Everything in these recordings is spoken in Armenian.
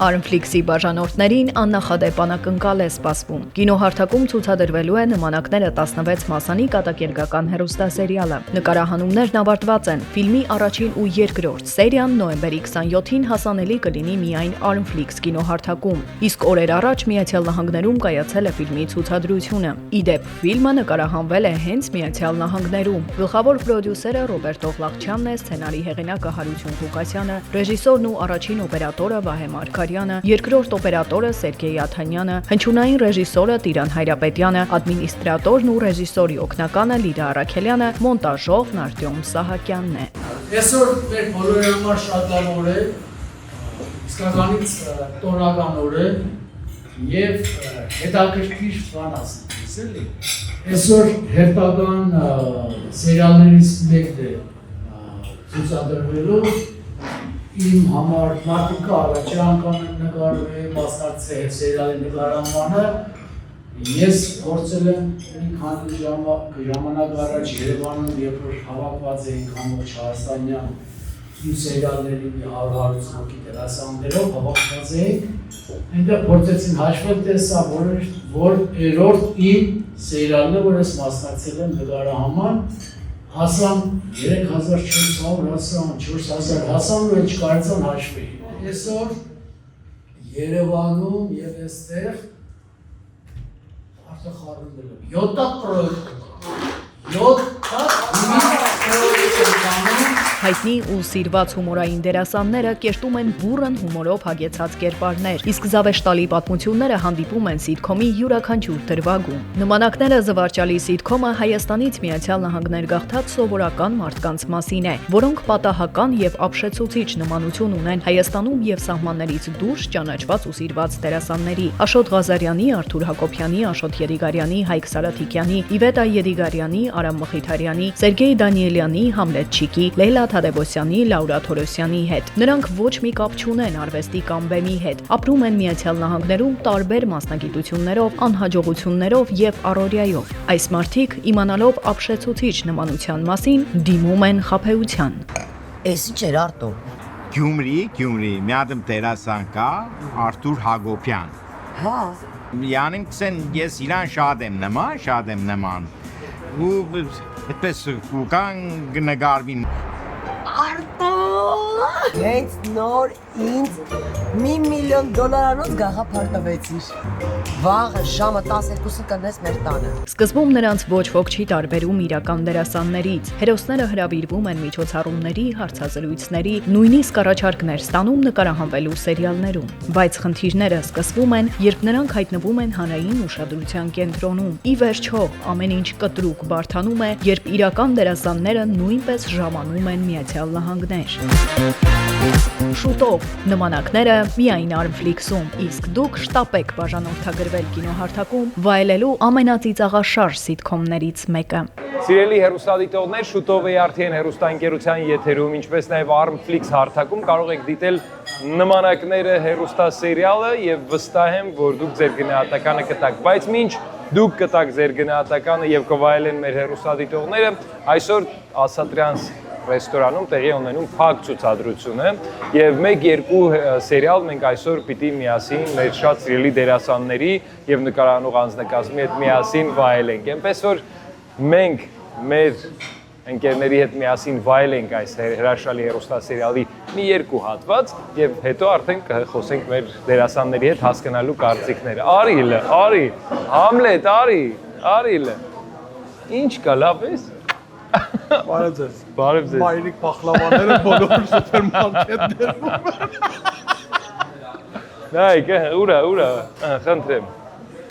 Armflix-ի բաժանորդներին աննախադեպ անակնկալ է սպասվում։ Կինոհարթակում ցուցադրվելու է «Նմանակները 16» մասանի կատակերգական հեռուստասերիալը։ Նկարահանումներն ավարտված են։ Ֆիլմի առաջին ու երկրորդ սերիան նոյեմբերի 27-ին հասանելի կլինի միայն Armflix կինոհարթակում, իսկ օրեր առաջ Միացյալ Նահանգներում կայացել է ֆիլմի ցուցադրությունը։ Ի դեպ, ֆիլմը նկարահանվել է հենց Միացյալ Նահանգներում։ Գլխավոր պրոդյուսերը Ռոբերտ Օղլաղչյանն է, սցենարի հեղինակը Հարություն Ղուկասյանը, ռեժիսորն ու առաջին օպերատորը Վահե Մարգարյանը, երկրորդ օպերատորը Սերգեյ Աթանյանը, հնչյունային ռեժիսորը Տիրան Հայրապետյանը, ադմինիստրատորն ու ռեժիսորի օգնականը Լիդա Արաքելյանը, մոնտաժողն Արտյոմ Սահակյանն է։ Այսօր մեր բոլորի համար շատ լավ օր է, իսկականից տոնական օր է եւ հետաքրքիր բան ասենք, էլի։ Այսօր հերթական սերիալներից մեկն է ցուցադրվելու իմ համար մարդիկ առաջի անգամ եմ նկարվել, մասնակցել սերիալի նկարահանմանը։ Ես փորձել եմ մի քանի ժամանակ առաջ Երևանում, երբ որ հավաքված էինք ամբողջ Հայաստանյան իմ սերիալների մի 100 հոգի դերասաններով հավաքված էինք, այնտեղ փորձեցին հաշվել, թե սա որ երրորդ իմ սերիալն է, որ ես մասնակցել եմ նկարահանման, հասան 3400, հասան 4000, հասան ու չկարեցան հաշվի։ Այսօր Երևանում եւ այստեղ արդեն խառնվել եմ 7 պրոյեկտ, 7 Հայտնի ու սիրված հումորային դերասանները կերտում են բուռն հումորով հագեցած կերպարներ, իսկ զավեշտալի պատմությունները հանդիպում են սիթքոմի յուրաքանչյուր դրվագում։ Նմանակները զվարճալի սիթքոմը Հայաստանից Միացյալ Նահանգներ գաղթած սովորական մարդկանց մասին է, որոնք պատահական եւ ապշեցուցիչ նմանություն ունեն Հայաստանում եւ սահմաններից դուրս ճանաչված ու սիրված դերասանների՝ Աշոտ Ղազարյանի, Արթուր Հակոբյանի, Աշոտ Єդիգարյանի, Հայկ Սարաթիկյանի, Իվետա Єդիգարյանի, Արամ Մխիթարյանի, Սերգեյ Դանիելյանի, Համլետ Չիկի, Լեյլա Թադևոսյանի, Լաուրա Թորոսյանի հետ։ Նրանք ոչ մի կապ չունեն արվեստի կամ բեմի հետ։ Ապրում են Միացյալ Նահանգներում տարբեր մասնագիտություններով, անհաջողություններով եւ առօրյայով։ Այս մարդիկ, իմանալով ապշեցուցիչ նմանության մասին, դիմում են խաբեության։ Էս ինչ էր Արտո։ Գյումրի, մի հատ դերասան կա, Արթուր Հակոբյան։ Հա։ Յանին կսեն ես իրան շատ եմ նման։ Ու այդպես կան նկարվին։ Արտո։ Հենց նոր ինձ $1 միլիոն գաղափարտվեցիր։ Վաղը ժամը 12-ը կնես մեր տանը։ Սկզբում նրանց ոչ ոք չի տարբերում իրական դերասաններից։ Հերոսները հրավիրվում են միջոցառումների, հարցազրույցների, նույնիսկ առաջարկներ ստանում նկարահանվելու սերիալներում։ Բայց խնդիրները սկսվում են, երբ նրանք հայտնվում են հանրային ուշադրության կենտրոնում։ Ի վերջո, ամեն ինչ կտրուկ բարդանում է, երբ իրական դերասանները նույնպես ժամանում են Միացյալ Նահանգներ։ Շուտով նմանակները միայն Armflix-ում, իսկ դուք շտապեք բաժանորդագրվել կինոհարթակում վայելելու ամենածիծաղաշարժ սիթքոմներից մեկը։ Սիրելի հեռուստադիտողներ, շուտով ARTN հեռուստաընկերության եթերում, ինչպես նաև Armflix հարթակում կարող եք դիտել նմանակները հեռուստասերիալը եւ վստահ եմ, որ դուք ձեր գնահատականը կտաք, բայց մինչ դուք կտաք ձեր գնահատականը եւ կվայելեն մեր հեռուստադիտողները, այսօր Ասատրյանս ռեստորանում տեղի ունենում փակ ցուցադրությունը եւ 1-2 սերիալ մենք այսօր պիտի միասին մեր շատ սիրելի դերասանների եւ նկարահանող անձնակազմի հետ միասին վայելենք։ Այնպես որ մենք մեր ընկերների հետ միասին վայելենք այս հրաշալի հեռուստասերիալի մի 2 հատված եւ հետո արդեն կխոսենք մեր դերասանների հետ հասկանալու կարծիքները։ Արի, Համլետ, արի։ Ինչ կա, լավ ես։ Բարև ձեզ։ Բարև ձեզ։ Մայրիկ պախլավաները բոլոր սուպերմարկետներում։ Նայեք, ուրա, խնդրեմ։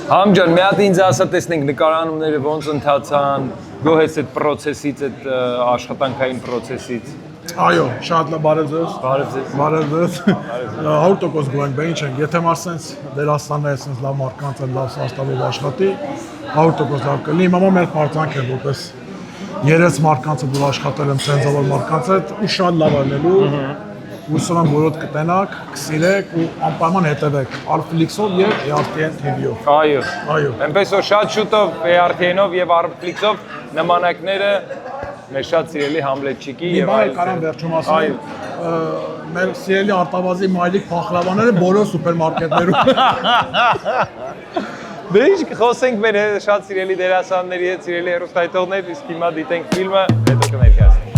Համ ջան, մի հատ ինձ ասա, տեսնենք նկարահանումները ոնց ընթացան, գոհ ես այդ process-ից, այդ աշխատանքային process-ից։ Այո, շատ լավ, բարև ձեզ։ Բարև ձեզ։ 100% գոհ ենք, բա ինչ ենք, եթե մասենց դերասանները այսպես լավ մարդկանց են լավ սաստավով աշխատի, 100% լավ կլինի։ Իմ համար մեր պարտանք է որպես երես մարդկանց որ աշխատել եմ ցենզավոր մարդկանց հետ ու շատ լավ ալնելու հուսով եմ որ կտենաք, կսիրեք ու անպայման հետևեք Armflix-ով եւ ARTN TV-ով։ Այո։ Այնպես որ շատ շուտով ARTN-ով եւ Armflix-ով նմանակները մեր շատ սիրելի Համլետչիկի Մի բան կարամ վերջում ասեմ։ Մեր սիրելի արտավազի մայլիկ փախլավաները բոլոր սուպերմարկետներում։ Դե ինչ խոսենք մեր շատ սիրելի դերասանների հետ, սիրելի հեռուստայտողներ, իսկ հիմա դիտենք ֆիլմը, հետո կներկայացնենք։